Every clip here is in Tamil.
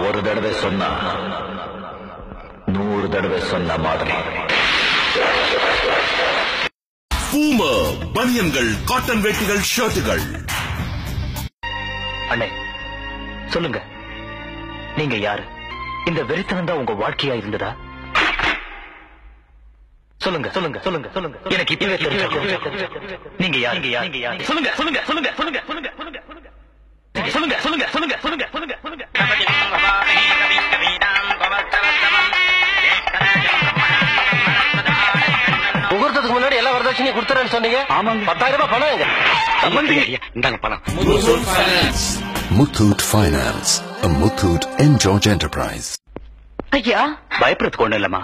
ஒரு தடவை சொன்னா 100 தடவை சொன்ன மாதிரி. பூமர் பனியன்கள், காட்டன் வேட்டிகள், ஷர்ட்டுகள். அண்ணே சொல்லுங்க, நீங்க யாரு? இந்த வெறித்தனம் தான் உங்க வாழ்க்கையா இருந்ததா? சொல்லுங்க சொல்லுங்க சொல்லுங்க சொல்லுங்க. எனக்கு இப்பவே தெரியும் நீங்க யாரு. சொல்லுங்க சொல்லுங்க சொல்லுங்க சொல்லுங்க சொல்லுங்க சொல்லுங்க சொல்லுங்க சொல்லுங்க சொல்லுங்க சொல்லுங்க சொல்லுங்க சொல்லுங்க. முகூர்த்தத்துக்கு முன்னாடி எல்லா வரதட்சணையும் கொடுத்துறேன்னு சொன்னீங்க. 10,000 ரூபாய் பணம் இந்தாங்க பணம். Muthoot Finance, a Muthoot and George Enterprise. ஐயா பயப்படுறதுக்கு ஒண்ணு இல்லம்மா.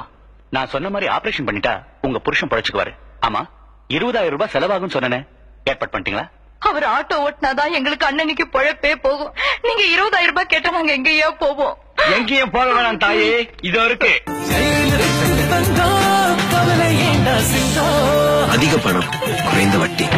நான் சொன்ன மாதிரி ஆபரேஷன் பண்ணிட்டா உங்க புருஷன் பழச்சுக்குவாரு. ஆமா 20,000 ரூபாய் செலவாகும் சொன்னேன், ஏற்பாடு பண்ணிட்டீங்களா? அவர் ஆட்டோ ஓட்டினாதான் எங்களுக்கு அண்ணனுக்கு பொழப்பே போகும். நீங்க 20,000 ரூபாய் கேட்டா நாங்க எங்கேயோ போவோம். எங்கேயும் போக வேணாம் தாயே, இதோ இருக்கு. அதிக பணம், குறைந்த வட்டி.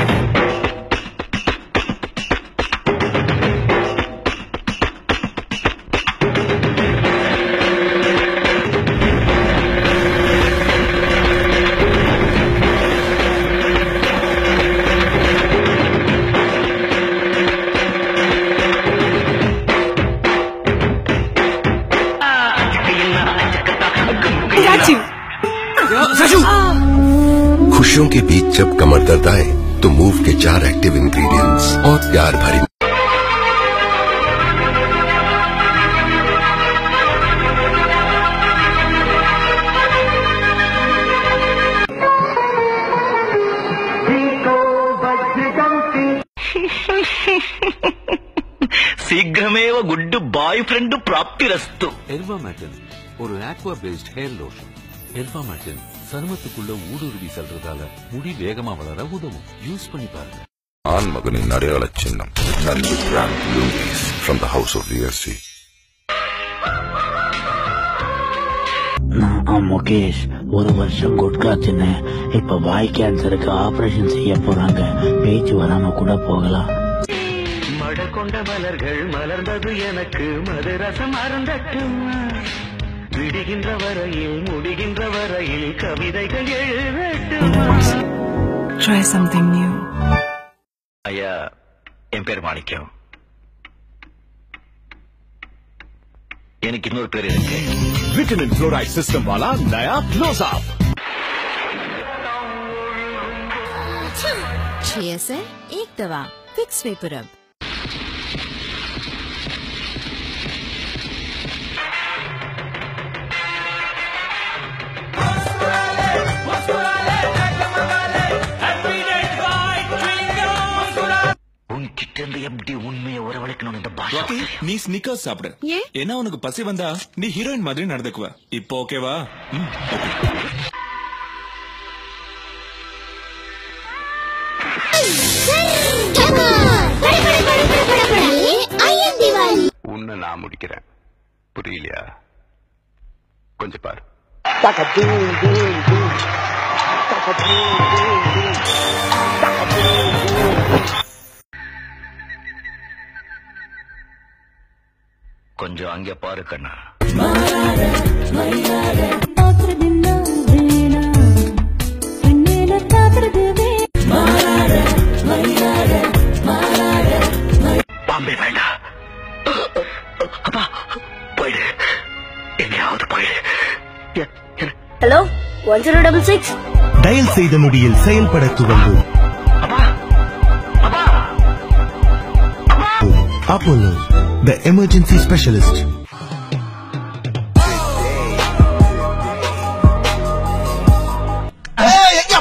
खुशियों के बीच जब कमर दर्द आए तो मूव के 4 एक्टिव इंग्रेडिएंट्स और प्यार भरी शीघ्रमेव गुड बॉयफ्रेंड प्राप्तिरस्तु. எர்வாமேட்டின் ஒரு ஆக்வா பேஸ்ட் ஹேர் லோஷன். எர்வாமேட்டின் சருமத்துக்குள்ள ஊடுருவி செல்றதால முடி வேகமா வளர உதவும். யூஸ் பண்ணி பாருங்க. ஆண்மகனின் அடையாள சின்னம் நன்கு brand Louis from the house of ரியர்சி. நான் முகேஷ். 1 வருஷம் குட்கா தின்னேன். இப்ப வாய் கேன்சருக்கு ஆபரேஷன் செய்ய போறாங்க. பேச்சு வராம கூட போகலாம். மழை கொண்ட மலர்கள் மலர்ந்தது எனக்கு மதுரசம் அருந்தட்டும். விடுகின்ற வரையில் முடிகின்ற வரையில் கவிதைகள் எழுதட்டும். Try something new. ஐயா என் பேர் மாணிக்கம். எனக்கு இன்னொரு பேர் இருக்கு. विटामिन फ्लोराइड सिस्टम वाला नया क्लोजअप. 6 असर 1 दवा फिक्स वेपरब. உன்கிட்ட இருந்து எப்படி உண்மையை உறவழைக்கணும் இந்த பாஷா. நீ ஸ்னிக்கர்ஸ் சாப்பிடு. ஏன்னா உனக்கு பசி வந்தா நீ ஹீரோயின் மாதிரி நடந்துக்குவ. இப்போ ஓகேவா? உன்னை நான் முடிக்கிறேன், புரியலையா? கொஞ்சம் பாரு. கொஞ்சம் அங்க பாரு கண்ணா. பாம்பே வேண்டாம். அப்பா போயிடு, எங்கேயாவது போயிடு. ஹலோ 1066. டயல் செய்த நொடியில் செயல்பட துவங்கும். Apollo, the emergency specialist. எங்க